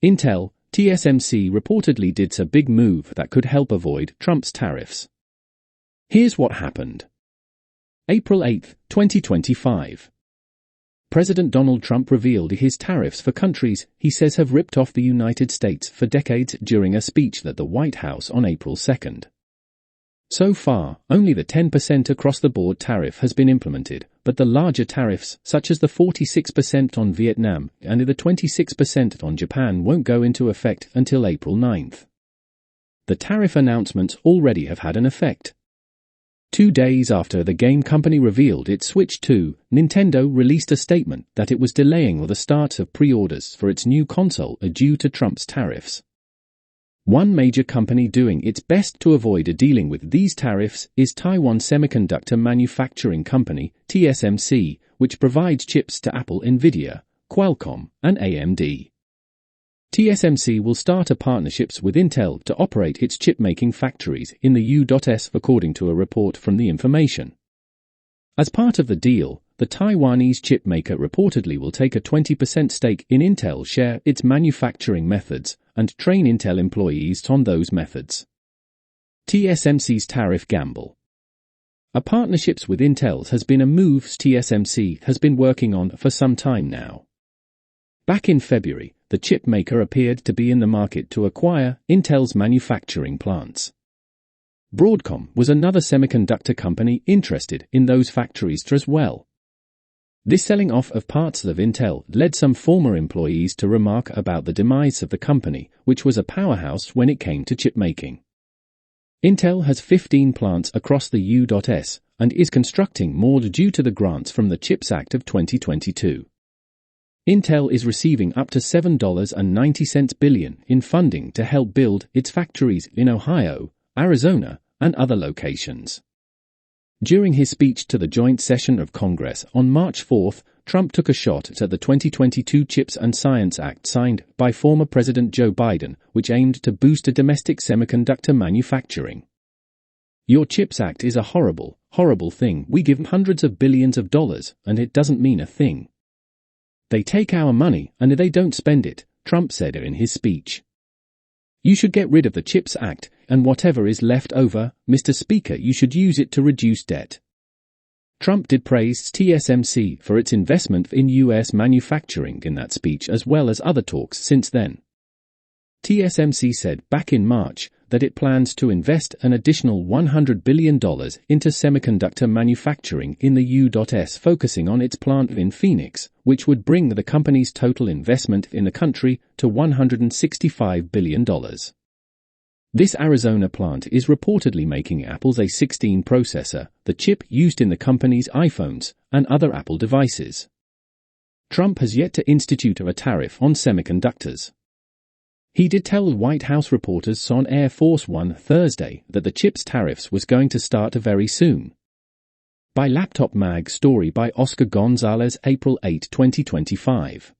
Intel, TSMC reportedly did a big move that could help avoid Trump's tariffs. Here's what happened. April 8, 2025. President Donald Trump revealed his tariffs for countries he says have ripped off the United States for decades during a speech at the White House on April 2. So far, only the 10% across-the-board tariff has been implemented, but the larger tariffs, such as the 46% on Vietnam and the 26% on Japan, won't go into effect until April 9. The tariff announcements already have had an effect. 2 days after the game company revealed its Switch 2, Nintendo released a statement that it was delaying the start of pre-orders for its new console due to Trump's tariffs. One major company doing its best to avoid dealing with these tariffs is Taiwan Semiconductor Manufacturing Company, TSMC, which provides chips to Apple, Nvidia, Qualcomm, and AMD. TSMC will start partnerships with Intel to operate its chip-making factories in the U.S. according to a report from The Information. As part of the deal, the Taiwanese chip maker reportedly will take a 20% stake in Intel, share its manufacturing methods, and train Intel employees on those methods. TSMC's tariff gamble. A partnership with Intel has been a move TSMC has been working on for some time now. Back in February, the chip maker appeared to be in the market to acquire Intel's manufacturing plants. Broadcom was another semiconductor company interested in those factories as well. This selling off of parts of Intel led some former employees to remark about the demise of the company, which was a powerhouse when it came to chip making. Intel has 15 plants across the U.S. and is constructing more due to the grants from the CHIPS Act of 2022. Intel is receiving up to $7.90 billion in funding to help build its factories in Ohio, Arizona, and other locations. During his speech to the joint session of Congress on March 4, Trump took a shot at the 2022 CHIPS and Science Act signed by former President Joe Biden, which aimed to boost domestic semiconductor manufacturing. "Your CHIPS Act is a horrible, horrible thing. We give hundreds of billions of dollars, and it doesn't mean a thing. They take our money and they don't spend it," Trump said in his speech. "You should get rid of the CHIPS Act, and whatever is left over, Mr. Speaker, you should use it to reduce debt." Trump did praise TSMC for its investment in U.S. manufacturing in that speech, as well as other talks since then. TSMC said back in March that it plans to invest an additional $100 billion into semiconductor manufacturing in the U.S., focusing on its plant in Phoenix, which would bring the company's total investment in the country to $165 billion. This Arizona plant is reportedly making Apple's A16 processor, the chip used in the company's iPhones and other Apple devices. Trump has yet to institute a tariff on semiconductors. He did tell White House reporters on Air Force One Thursday that the CHIPS tariffs was going to start very soon. By Laptop Mag, story by Oscar Gonzalez, April 8, 2025.